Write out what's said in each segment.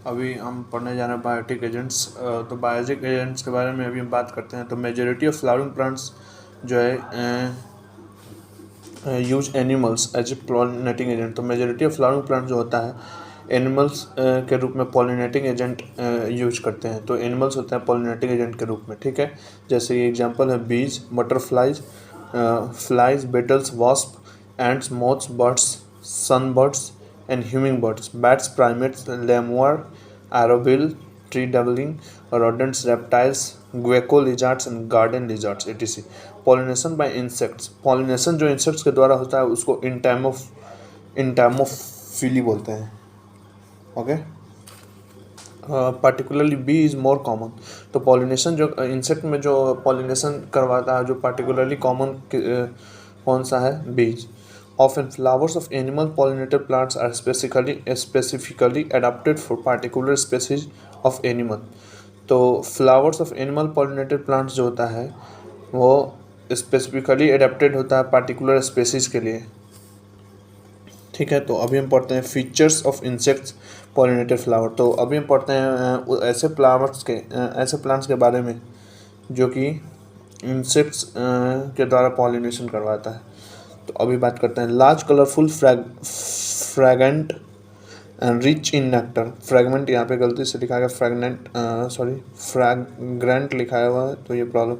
अभी हम पढ़ने जा रहे हैं बायोटिक एजेंट्स। तो बायोटिक एजेंट्स के बारे में अभी हम बात करते हैं। तो मेजॉरिटी ऑफ फ्लावरिंग प्लांट्स जो है use animals as a pollinating agent. तो मेजॉरिटी ऑफ फ्लावरिंग प्लांट जो होता है एनिमल्स के रूप में पॉलिनेटिंग एजेंट यूज करते हैं। तो एनिमल्स होते हैं पॉलिनेटिंग एजेंट के रूप में, ठीक है। जैसे ये एग्जांपल है bees, butterflies, flies, beetles, wasp, ants, moths, birds, sunbirds and humming birds, bats, primates, lemur, arboreal, tree dwelling, rodents, reptiles, gecko lizards and garden lizards etc. Pollination by insects, pollination जो insects के द्वारा होता है उसको entomophily बोलते हैं। Okay, particularly bee is more common. तो pollination जो इंसेक्ट में जो पॉलिनेशन करवाता है जो पार्टिकुलरली कॉमन कौन सा है, बीज। Often flowers of animal pollinated plants are specifically adapted for particular species of animal. तो flowers of animal pollinated plants जो होता है वो स्पेसिफिकली एडेप्टेड होता है पार्टिकुलर स्पेसीज के लिए, ठीक है। तो अभी हम पढ़ते हैं features of insects pollinated flower. तो अभी हम पढ़ते हैं ऐसे प्लांट्स के बारे में जो कि इंसेक्ट्स के द्वारा पॉलिनेशन करवाता है। तो अभी बात करते हैं large colourful fragrant and rich in nectar. Fragment यहाँ पे गलती से लिखा गया फ्रैग्रेंट लिखा हुआ है, तो ये प्रॉब्लम।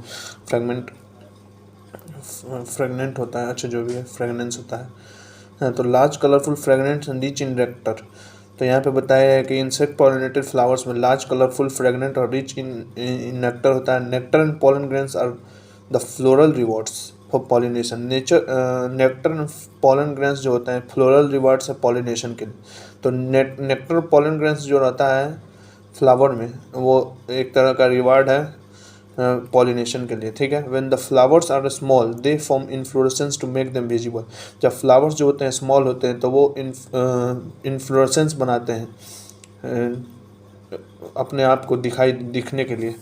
फ्रेगनेंट होता है, अच्छा जो भी है फ्रेगनेंस होता है। तो large colourful fragrant and rich in nectar. तो यहाँ पे बताया है कि इंसेक्ट पॉलिनेटेड फ्लावर्स में लार्ज कलरफुल फ्रेगनेंट और रिच इन नेक्टर होता है। Nectar and pollen grains are the floral rewards for pollination. Nectar and pollen grains जो होते हैं फ्लोरल रिवॉर्ड्स है पॉलिनेशन के लिए। तो नेक्टर पोलन ग्रेन्स जो रहता है फ्लावर में वो एक तरह का रिवार्ड है पॉलिनेशन के लिए, ठीक है। When the flowers are small they form inflorescence to make them visible. जब फ्लावर्स जो होते हैं स्मॉल होते हैं तो वो इन्फ्लोरेसेंस बनाते हैं अपने आप को दिखने के लिए।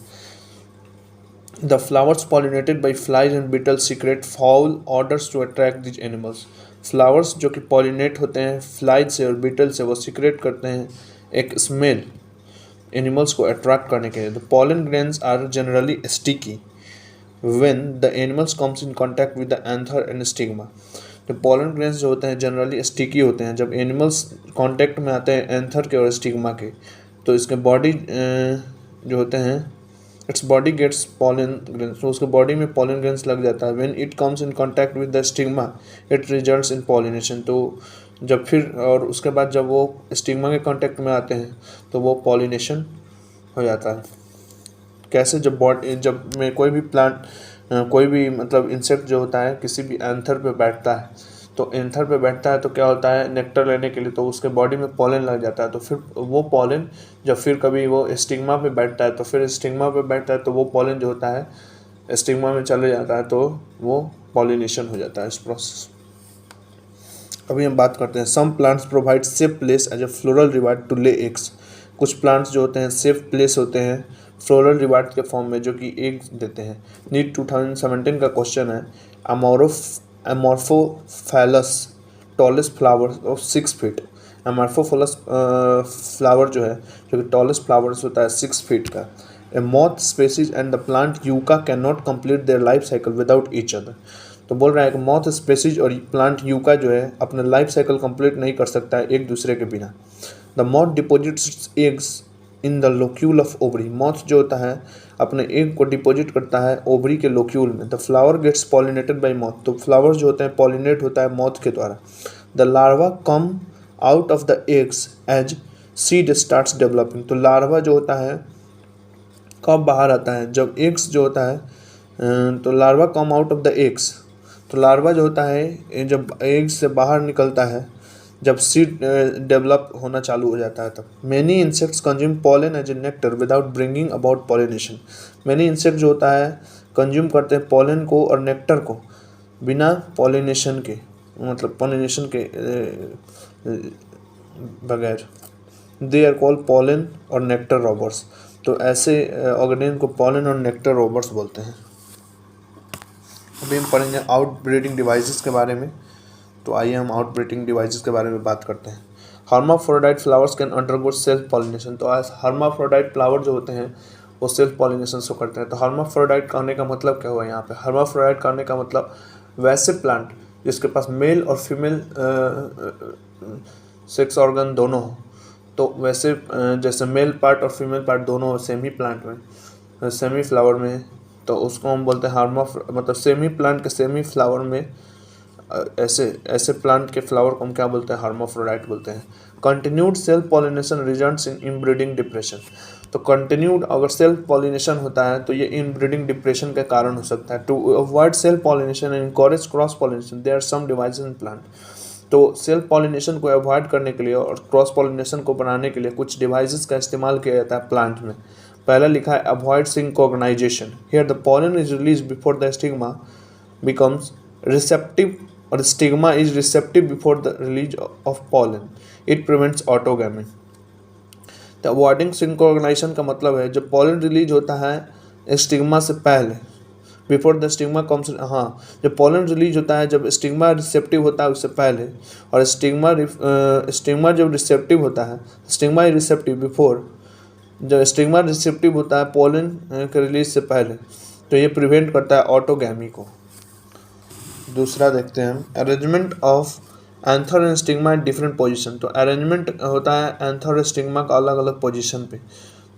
The flowers pollinated by flies and beetles secrete foul odours to attract these animals. Flowers जो कि पॉलिनेट होते हैं फ्लाइज से और बीटल से वो सीक्रेट करते हैं एक स्मेल एनिमल्स को अट्रैक्ट करने के लिए। The pollen grains are generally sticky when the animals comes in contact with the anther and stigma. तो पॉलन ग्रेन्स जो होते हैं जनरली स्टिकी होते हैं जब एनिमल्स कॉन्टैक्ट में आते हैं एंथर के और स्टिग्मा के। तो इसके बॉडी जो होते हैं its body gets pollen grains, तो उसके बॉडी में पॉलन ग्रेन्स लग जाता है। When it comes in contact with the stigma it results in pollination. तो जब फिर और उसके बाद जब वो स्टिग्मा के कांटेक्ट में आते हैं तो वो पॉलिनेशन हो जाता है। कैसे, जब में कोई भी प्लांट कोई भी मतलब इंसेक्ट जो होता है किसी भी एंथर पे बैठता है तो एंथर पे बैठता है तो क्या होता है नेक्टर लेने के लिए तो उसके बॉडी में पॉलन लग जाता है। तो फिर वो पॉलन जब फिर कभी वो स्टिग्मा पे बैठता है तो फिर स्टिग्मा पे बैठता है तो वो पॉलन जो होता है स्टिग्मा में चले जाता है तो वो पॉलिनेशन हो जाता है इस प्रोसेस। अभी हम बात करते हैं some plants provide safe place as a floral reward to lay eggs. कुछ प्लांट्स जो होते हैं सेफ प्लेस होते हैं फ्लोरल रिवार्ड के फॉर्म में जो कि एग्स देते हैं। नीट 2017 का क्वेश्चन है Amorphophallus tallest flower of 6 feet. Amorphophallus flower जो है जो कि टॉलेस्ट फ्लावर्स होता है 6 फीट का। A moth species and the plant yucca can not complete their life cycle without each other. तो बोल रहा है कि मॉथ स्पेसीज और प्लांट यूका जो है अपना लाइफ साइकिल कंप्लीट नहीं कर सकता है एक दूसरे के बिना। The moth deposits eggs in the locule of ovary. Moth जो होता है अपने एग को डिपोजिट करता है ओवरी के लोक्यूल में। The flower gets pollinated by moth. तो फ्लावर जो होते हैं पॉलिनेट होता है मॉथ के द्वारा। The larva come out of the eggs as seed starts developing. तो लार्वा जो होता है कब बाहर आता है, जब एग्स जो होता है तो larva come out of the eggs. तो लार्वा जो होता है जब एग्स से बाहर निकलता है जब सीड डेवलप होना चालू हो जाता है तब। Many insects consume pollen as a nectar without bringing about pollination. Many insect जो होता है कंज्यूम करते हैं पॉलन को और नेक्टर को बिना पॉलिनेशन के, मतलब पॉलिनेशन के बगैर। दे आर कॉल्ड पॉलन और नेक्टर रॉबर्स। तो ऐसे ऑर्गेनिज्म को पॉलन और नेक्टर रॉबर्स बोलते हैं। अभी हम पढ़ेंगे आउट ब्रीडिंग डिवाइसेस के बारे में। तो आइए हम आउट ब्रीडिंग डिवाइसेस के बारे में बात करते हैं। Hermaphrodite flowers can undergo self pollination. तो हर्माफ्रोडाइट फ्लावर जो होते हैं वो सेल्फ पॉलिनेशन से करते हैं। तो हर्माफ्रोडाइट कहने का मतलब क्या हुआ यहाँ पे? हर्माफ्रोडाइट कहने का मतलब वैसे प्लांट जिसके पास मेल और फीमेल सेक्स ऑर्गन दोनों हो। तो वैसे जैसे मेल पार्ट और फीमेल पार्ट दोनों हो सेमी प्लांट में, सेमी फ्लावर में, तो उसको हम बोलते हैं मतलब सेमी प्लांट के सेमी फ्लावर में ऐसे प्लांट के फ्लावर को हम क्या बोलते हैं? हर्माफ्रोडाइट बोलते हैं। Continued self pollination results in inbreeding depression. तो कंटिन्यूड अगर सेल्फ पॉलिनेशन होता है तो ये इनब्रीडिंग डिप्रेशन के कारण हो सकता है। To avoid self pollination and encourage cross pollination there are some devices in plant. तो सेल्फ पॉलिनेशन को अवॉइड करने के लिए और क्रॉस पॉलिनेशन को बनाने के लिए कुछ डिवाइसेस का इस्तेमाल किया जाता है प्लांट में। पहला लिखा है avoid synchronisation. Here the pollen is release before the stigma becomes receptive और stigma is receptive before the release of pollen. It prevents autogamy. तो अवॉइडिंग सिंक्रोनाइजेशन का मतलब है जब पॉलन रिलीज होता है स्टिग्मा से पहले, बिफोर द स्टिग्मा कम्स, हाँ, जब पॉलन रिलीज होता है जब स्टिग्मा रिसेप्टिव होता है उससे पहले, और स्टिग्मा जब रिसेप्टिव होता है, स्टिग्मा इज रिसेप्टिव बिफोर, जब स्टिग्मा रिसेप्टिव होता है पॉलन के रिलीज से पहले, तो ये प्रिवेंट करता है ऑटोगैमी को। दूसरा देखते हैं arrangement of anther and stigma in different position. तो अरेंजमेंट होता है एंथर और स्टिग्मा का अलग अलग पोजीशन पे,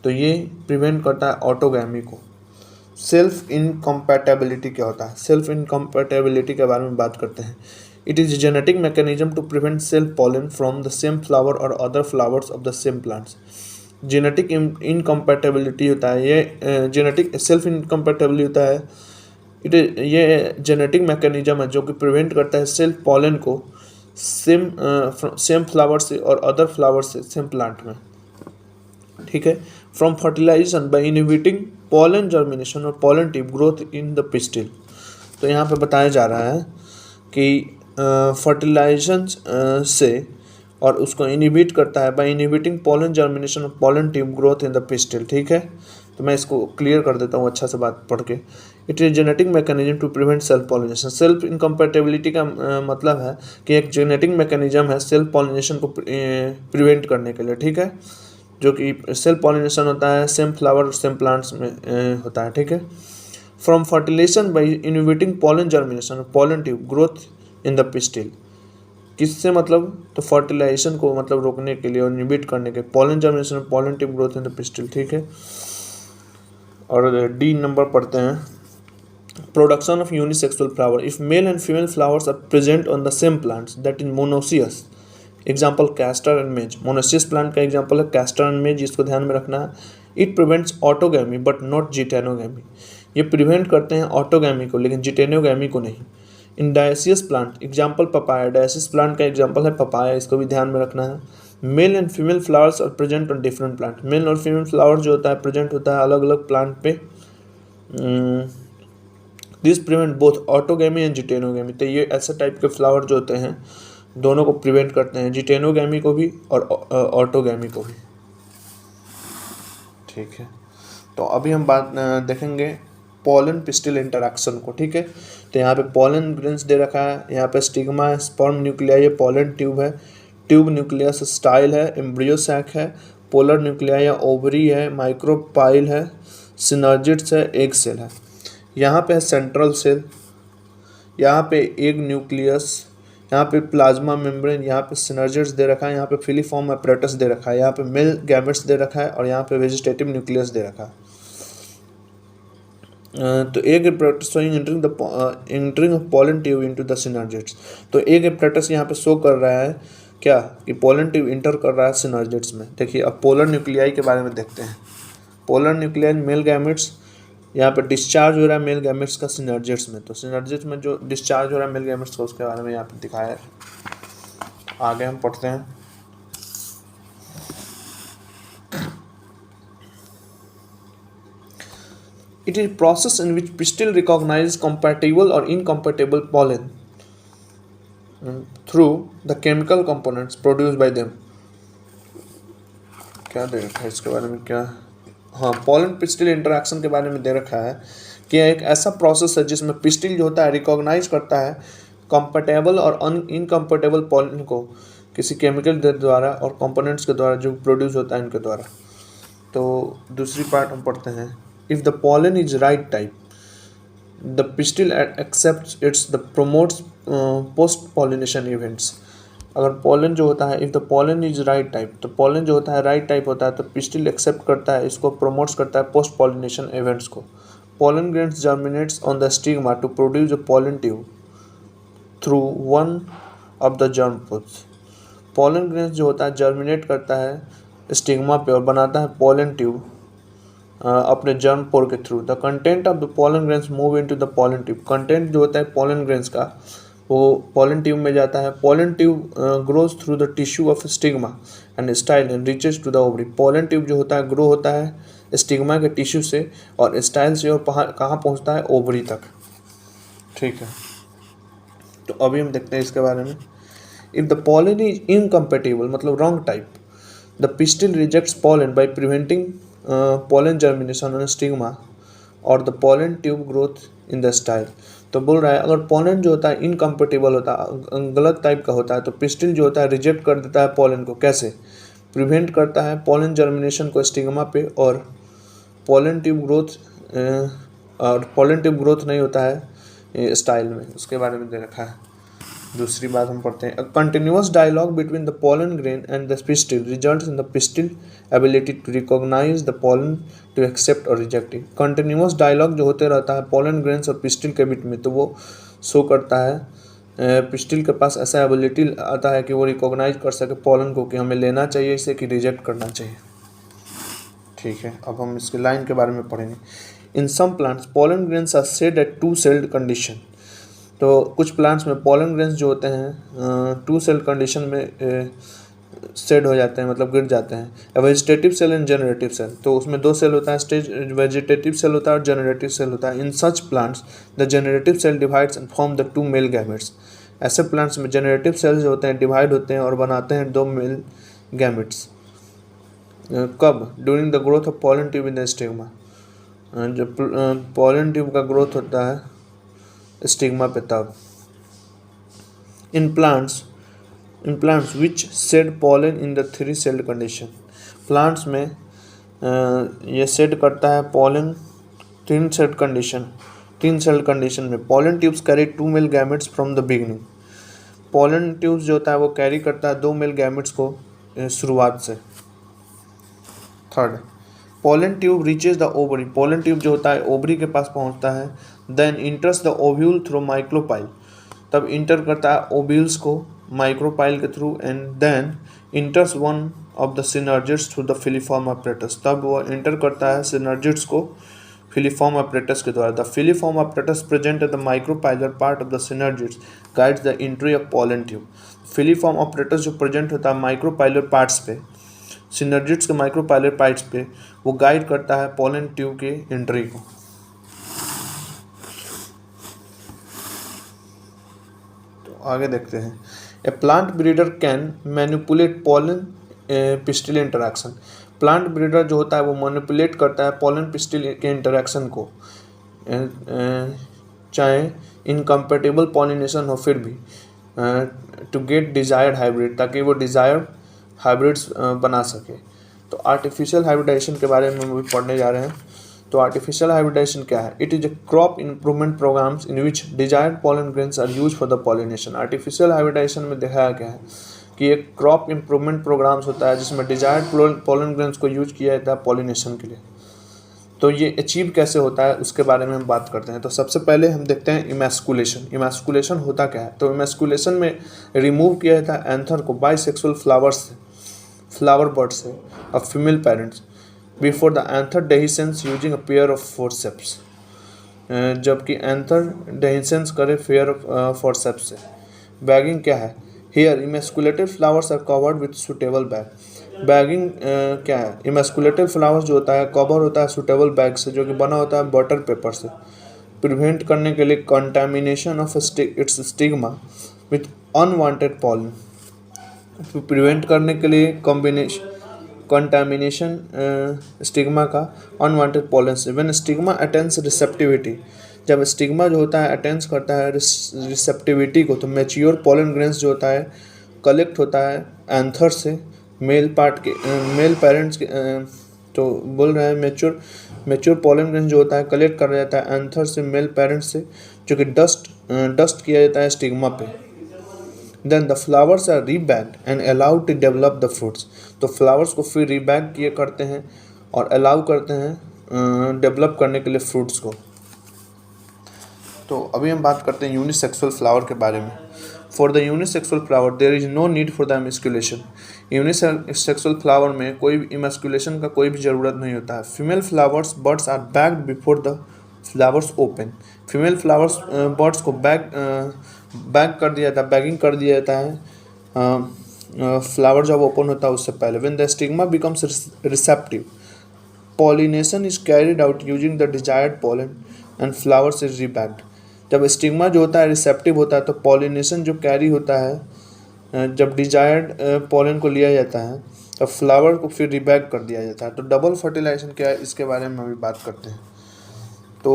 तो ये प्रिवेंट करता है ऑटोगैमी को। सेल्फ इनकम्पैटिबिलिटी क्या होता है? सेल्फ इनकम्पैटिबिलिटी के बारे में बात करते हैं। It is genetic mechanism to prevent self pollen from the same flower और other flowers of the same plants. Genetic incompatibility होता है, ये जेनेटिक सेल्फ इनकम्पैटिबिलिटी होता है। ये जेनेटिक मैकेनिज्म है जो कि प्रिवेंट करता है सेल्फ पॉलन को सेम फ्लावर से और अदर फ्लावर से सेम प्लांट में, ठीक है, from fertilisation by inhibiting pollen germination और pollen tube growth in the pistil. तो यहाँ पे बताया जा रहा है कि फर्टिलाइजेशन से और उसको इनहिबिट करता है बाय इनहिबिटिंग पॉलन जर्मिनेशन और pollen tube growth in the pistil, ठीक है। तो मैं इसको क्लियर कर देता हूँ अच्छा से बात पढ़ के। It is genetic mechanism to prevent self pollination. Self incompatibility का मतलब है कि एक जेनेटिक मैकेनिज्म है सेल्फ पॉलिनेशन को प्रिवेंट करने के लिए, ठीक है, जो कि सेल्फ पॉलिनेशन होता है सेम फ्लावर और सेम प्लांट्स में होता है, ठीक है। From fertilisation by inhibiting pollen germination और pollen tube growth in the pistil. किससे मतलब? तो फर्टिलाइजेशन को मतलब रोकने के लिए और इनहिबिट करने के, पॉलन जर्मिनेशन और pollen tube growth in the pistil, ठीक है। और डी नंबर पढ़ते हैं production of unisexual flower. If male and female flowers are present on the same plants that is monoecious. Example castor and maize. Monoecious plant का example है castor and maize, इसको ध्यान में रखना है। It prevents autogamy but not geitonogamy. ये prevent करते हैं ऑटोगैमी को लेकिन जिटेनोगैमी को नहीं। In dioecious plant example papaya. Dioecious plant का एग्जाम्पल है पपाया, इसको भी ध्यान में रखना है। Male and female flowers are present on different plant. Male और फीमेल फ्लावर जो होता है प्रेजेंट होता है अलग अलग प्लांट पे। This prevent both autogamy and geitonogamy. तो ये ऐसे टाइप के फ्लावर जो होते हैं दोनों को प्रिवेंट करते हैं, जिटेनोगैमी को भी और ऑटोगैमी को भी, ठीक है। तो अभी हम बात देखेंगे पॉलन पिस्टिल इंटरैक्शन को, ठीक है। तो यहाँ पे पॉलन ग्रेन्स दे रखा है, यहाँ पे स्टिग्मा है, स्पर्म न्यूक्लिया, ये पॉलन ट्यूब है, ट्यूब न्यूक्लियस स्टाइल है, एम्ब्रियो सैक है, पोलर न्यूक्लिया या ओवरी है, माइक्रोपाइल है, सिनर्जिड्स है, एग सेल है। यहाँ पे है सेंट्रल सेल, यहाँ पे एग न्यूक्लियस, यहाँ पे प्लाज्मा मेम्ब्रेन, यहाँ पे सिनर्जिड्स दे रखा है, यहाँ पे फिलीफॉर्म एपरेटस दे रखा है, यहाँ पे मेल गैमेट्स दे रखा है और यहाँ पे वेजिटेटिव न्यूक्लियस दे रखा है। तो egg apparatus entering of pollen tube into the synergids. तो एग एपरेटस यहाँ पे शो कर रहा है क्या कि पॉलन ट्यूब इंटर कर रहा है सिनर्जिड्स में। देखिए अब पोलर न्यूक्लियाई के बारे में देखते हैं। पोलर न्यूक्लियाई मेल गैमेट्स, यहाँ पे डिस्चार्ज हो रहा है मेल गैमेट्स का सिनर्जिड्स में। तो सिनर्जिड्स में जो डिस्चार्ज हो रहा है मेल गैमेट्स का उसके बारे में यहाँ पे दिखाया है। आगे हम पढ़ते हैं। It is process in which pistil recognizes compatible or incompatible pollen through the chemical components produced by them। क्या दे रखा है इसके बारे में क्या? हाँ, पॉलन पिस्टिल इंटरैक्शन के बारे में दे रखा है कि एक ऐसा प्रोसेस है जिसमें पिस्टिल जो होता है रिकॉग्नाइज करता है कंपेटेबल और इनकम्पेटेबल पॉलन को किसी केमिकल द्वारा और कंपोनेंट्स के द्वारा जो प्रोड्यूस होता है इनके द्वारा। तो दूसरी पार्ट हम पढ़ते हैं। If the pollen is right type the pistil accepts it's the promotes post pollination events. अगर पॉलन जो होता है, if the pollen is right type, तो पॉलन जो होता है राइट टाइप होता है तो पिस्टिल एक्सेप्ट करता है, इसको प्रमोट्स करता है पोस्ट पॉलिनेशन इवेंट्स को। Pollen grains germinates on the stigma to produce a pollen tube through one of the germ pores. Pollen grains जो होता है जर्मिनेट करता है स्टिग्मा पे और बनाता है पॉलन ट्यूब अपने जर्म पोर के through. The content of the pollen grains move into the pollen tube. Content जो होता है पॉलन ग्रेन्स का वो पॉलन ट्यूब में जाता है। Pollen tube grows through the tissue of stigma and style and reaches to the ovary. Pollen tube जो होता है ग्रो होता है स्टिग्मा के टिश्यू से और स्टाइल से, और कहाँ पहुँचता है, ओवरी तक। ठीक है, तो अभी हम देखते हैं इसके बारे में। If the pollen is incompatible मतलब wrong type, the pistil rejects pollen by preventing pollen germination on stigma और the pollen tube growth in the style. तो बोल रहा है अगर पॉलन जो होता है इनकम्पेटिबल होता है, गलत टाइप का होता है, तो पिस्टिल जो होता है रिजेक्ट कर देता है पॉलन को। कैसे? प्रिवेंट करता है पॉलन जर्मिनेशन को स्टिग्मा पे और पॉलन ट्यूब ग्रोथ नहीं होता है स्टाइल में। उसके बारे में दे रखा है। दूसरी बात हम पढ़ते हैं। A continuous dialogue between the pollen grain and the pistil results in the pistil ability to recognise the pollen to accept और रिजेक्ट इट। कंटिन्यूअस डायलॉग जो होते रहता है पॉलन ग्रेन्स और पिस्टिल के बीच में, तो वो शो करता है पिस्टिल के पास ऐसा एबिलिटी आता है कि वो रिकॉग्नाइज कर सके पॉलन को कि हमें लेना चाहिए इसे कि रिजेक्ट करना चाहिए। ठीक है, अब हम इसके लाइन के बारे में पढ़ेंगे। In some plants pollen grains are shed at two celled condition. तो कुछ प्लांट्स में पॉलन ग्रेन्स जो होते हैं टू सेल कंडीशन में सेड हो जाते हैं, मतलब गिर जाते हैं। Vegetative cell and generative cell, तो उसमें दो सेल होता है, स्टेज वेजिटेटिव सेल होता है और जनरेटिव सेल होता है। In such plants the generative cell divides and form the two male gametes. ऐसे प्लांट्स में जनरेटिव सेल्स जो होते हैं डिवाइड होते हैं और बनाते हैं दो मेल गैमेट्स। कब? During the growth of pollen tube in the stigma. जब पॉलन ट्यूब का ग्रोथ होता है स्टिग्मा पे तब। In plants which shed pollen in the three celled condition. Plants में ये सेड करता है पॉलन तीन सेल्ड कंडीशन में। Pollen tubes carry two male gametes from the beginning. Pollen tubes जो होता है वो कैरी करता है दो मेल गैमेट्स को शुरुआत से। Third, pollen tube reaches the ovary. Pollen tube जो होता है ओवरी के पास पहुंचता है। Then enters the ovule through micropyle. तब इंटर करता है ओव्यूल्स को माइक्रोपाइल के थ्रू and then enters one of the synergids through the filiform apparatus. तब वो इंटर करता है सिनर्जिड्स को फिलीफॉर्म अपरेटस के द्वारा। The filiform apparatus present at the micropylar part of the synergids guides the entry of pollen tube. Filiform apparatus जो present होता है माइक्रोपाइलर पार्ट्स पे, सिनर्जिड्स के माइक्रोपाइलर पार्ट्स पे, वो गाइड करता है पॉलन ट्यूब के एंट्री को। तो आगे देखते हैं। A plant breeder can manipulate pollen pistil interaction. Plant breeder जो होता है वो मैनिपुलेट करता है पॉलन पिस्टिल के इंटरैक्शन को, चाहे इनकम्पेटिबल पॉलिनेशन हो फिर भी, टू गेट डिजायर्ड हाइब्रिड, ताकि वो डिजायर्ड हाइब्रिड्स बना सके। तो आर्टिफिशियल हाइब्रिडाइजेशन के बारे में हम भी पढ़ने जा रहे हैं। तो आर्टिफिशियल हाइब्रिडाइजेशन क्या है? It is a crop improvement programmes in which desired pollen grains are use for the pollination. Artificial hybridisation में दिखाया गया है कि एक क्रॉप इम्प्रूवमेंट प्रोग्राम्स होता है जिसमें डिजायर्ड पॉलन ग्रेन्स को यूज किया जाता है पॉलिनेशन के लिए। तो ये अचीव कैसे होता है उसके बारे में हम बात करते हैं। तो सबसे पहले हम देखते हैं इमैस्कुलेशन। इमैस्कुलेशन होता क्या है? तो इमैस्कुलेशन में रिमूव किया जाता है एंथर को बाइसेक्सुअल फ्लावर बर्ड से of female parents before the anther dehiscence using a pair of forceps। जबकि एंथर dehiscence करे pair of forceps से। बैगिंग क्या है? Here emasculated flowers are covered with suitable bag। Bagging क्या है? emasculated flowers जो होता है कवर होता है सुटेबल बैग से, जो कि बना होता है बटर पेपर से। प्रिवेंट करने के लिए contamination of its stigma with unwanted pollen। Prevent करने के लिए कंटामिनेशन स्टिग्मा का अनवांटेड पॉलन से। व्हेन स्टिग्मा अटेंस रिसेप्टिविटी, जब स्टिग्मा जो होता है अटेंस करता है रिसेप्टिविटी को, तो मैच्योर पॉलन ग्रेन्स जो होता है कलेक्ट होता है एंथर से मेल पेरेंट्स के तो बोल रहे हैं मेच्योर पॉलन ग्रेन जो होता है कलेक्ट कर जाता है एंथर से मेल पेरेंट्स से, जो कि डस्ट किया जाता है स्टिग्मा पे। Then the flowers are rebagged and allowed to develop the fruits. तो फ्लावर्स को फिर रीबैग किए करते हैं और अलाउ करते हैं डेवलप करने के लिए फ्रूट्स को। तो अभी हम बात करते हैं यूनिसेक्सुअल फ्लावर के बारे में। For the unisexual flower there is no need for the emasculation. Unisexual flower में कोई भी इमस्कुलेशन का कोई भी ज़रूरत नहीं होता है। Female flowers buds are bagged before the flowers open. Female flowers buds को बैगिंग कर दिया जाता है फ्लावर जब ओपन होता है उससे पहले। When the stigma becomes receptive, pollination is carried out using the desired pollen and flowers is rebaged। जब स्टिग्मा जो होता है रिसेप्टिव होता है तो पॉलिनेशन जो कैरी होता है जब डिजायर्ड पॉलन को लिया जाता है तब फ्लावर को फिर रिबैग कर दिया जाता है। तो डबल फर्टिलाइजेशन क्या है इसके बारे में अभी बात करते हैं। तो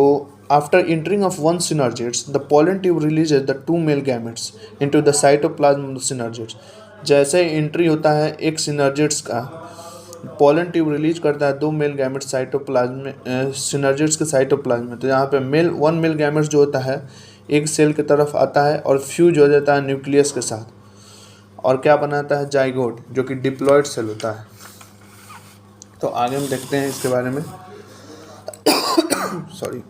after entering of one synergids the pollen tube releases the two male gametes into the cytoplasm of the synergids. जैसे एंट्री होता है एक सिनर्जिड्स का, पॉलन ट्यूब रिलीज करता है दो मेल गैमेट साइटोप्लाज्म में, सिनर्जिड्स के साइटोप्लाज्म में। तो यहाँ पे वन मेल गैमेट जो होता है एक सेल की तरफ आता है और फ्यूज हो जाता है न्यूक्लियस के साथ, और क्या बनाता है जाइगोट, जो कि डिप्लॉयड सेल होता है। तो आगे हम देखते हैं इसके बारे में। Sorry.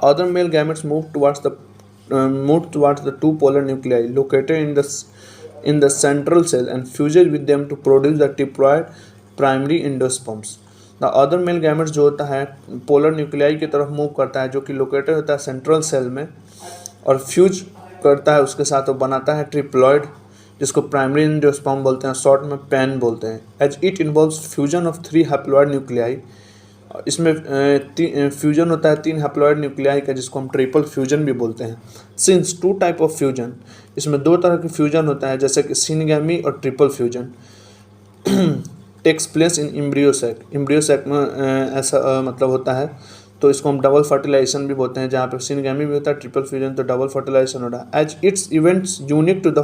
Other male gametes move towards the two polar nuclei located in the central cell and fuses with them to produce the diploid primary endosperms। The other male gametes जो होता है पोलर न्यूक्लियाई की तरफ move करता है, जो कि located होता है सेंट्रल सेल में, और फ्यूज करता है उसके साथ, वो बनाता है ट्रिप्लॉइड, जिसको प्राइमरी एंडोस्पर्म बोलते हैं, शॉर्ट में पैन बोलते हैं। As it involves fusion of 3 haploid nuclei. इसमें फ्यूजन होता है 3 हैप्लॉइड न्यूक्लियाई का, जिसको हम ट्रिपल फ्यूजन भी बोलते हैं। सिंस 2 टाइप ऑफ फ्यूजन, इसमें 2 तरह के फ्यूजन होता है, जैसे कि सिनगैमी और triple fusion takes place in embryo sac में ऐसा मतलब होता है। तो इसको हम डबल फर्टिलाइजेशन भी बोलते हैं, जहाँ पे सिनगैमी भी होता है, ट्रिपल फ्यूजन तो डबल फर्टिलाइजेशन होता है। As its events unique to the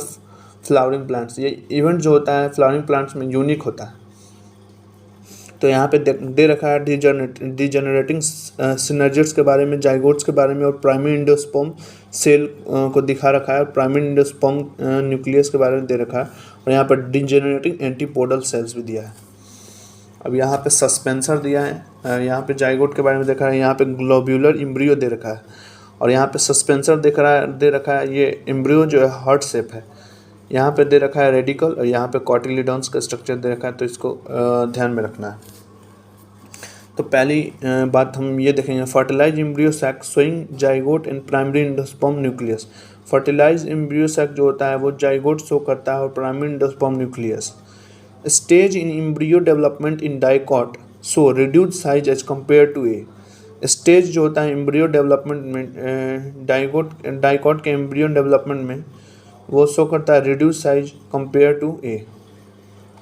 flowering plants, ये इवेंट जो होता है फ्लावरिंग प्लांट्स में यूनिक होता है। तो यहाँ पे दे रखा है डिजेनरेटिंग सिनर्जिड्स के बारे में, जाइगोट्स के बारे में, और प्राइमरी एंडोस्पर्म सेल को दिखा रखा है, प्राइमरी एंडोस्पर्म न्यूक्लियस के बारे में दे रखा है, और यहाँ पर डिजेनरेटिंग एंटीपोडल सेल्स भी दिया है। अब यहाँ पे सस्पेंसर दिया है, यहाँ पे जाइगोट के बारे में देखा है, यहाँ पे ग्लोब्यूलर एम्ब्रियो दे रखा है, और यहाँ पे सस्पेंसर दे रखा है। ये एम्ब्रियो जो है हार्ट शेप है, यहाँ पे दे रखा है रेडिकल, और यहाँ पे कॉटिलिडॉन्स का स्ट्रक्चर दे रखा है, तो इसको ध्यान में रखना है। तो पहली बात हम ये देखेंगे, fertilise embryo sac showing zygote and primary endosperm nucleus. Fertilise embryo sac जो होता है वो जाइगोट शो करता है और primary endosperm nucleus. Stage in embryo development in dicot so reduce size as compare to A. Stage जो होता है एम्ब्रियो डेवलपमेंट में, डाइकॉट के एम्ब्रियो डेवलपमेंट में वो शो करता है reduce size compare to A.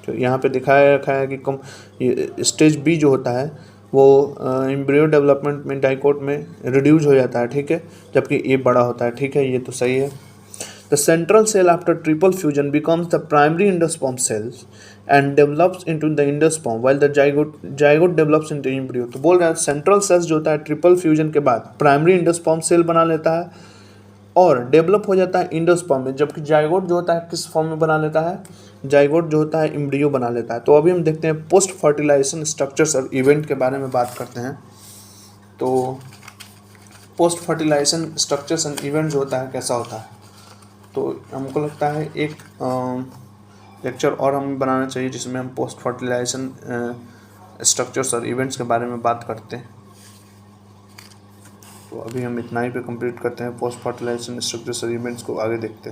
तो यहाँ पे दिखाया रखा है कि स्टेज बी जो होता है वो एम्ब्रियो डेवलपमेंट में डाइकोट में रिड्यूस हो जाता है, ठीक है, जबकि ए बड़ा होता है, ठीक है, ये तो सही है। The central cell after triple fusion becomes the primary endosperm cells and develops into the endosperm while the zygote develops into embryo. तो बोल रहा है सेंट्रल सेल्स जो होता है ट्रिपल फ्यूजन के बाद प्राइमरी एंडोस्पर्म सेल बना लेता है और डेवलप हो जाता है इंडोस्पर्म में, जबकि जाइगोट जो होता है किस फॉर्म में बना लेता है, जाइगोट जो होता है एम्ब्रियो बना लेता है। तो अभी हम देखते हैं पोस्ट फर्टिलाइजेशन स्ट्रक्चर्स और इवेंट के बारे में बात करते हैं। तो post fertilisation structures and event जो होता है कैसा होता है, तो हमको लगता है एक लेक्चर और हमें बनाना चाहिए जिसमें हम पोस्ट फर्टिलाइजेशन स्ट्रक्चर्स और इवेंट्स के बारे में बात करते हैं। तो अभी हम इतना ही पे कंप्लीट करते हैं, पोस्ट फर्टिलाइजेशन स्ट्रक्चर्स और इवेंट्स को आगे देखते हैं।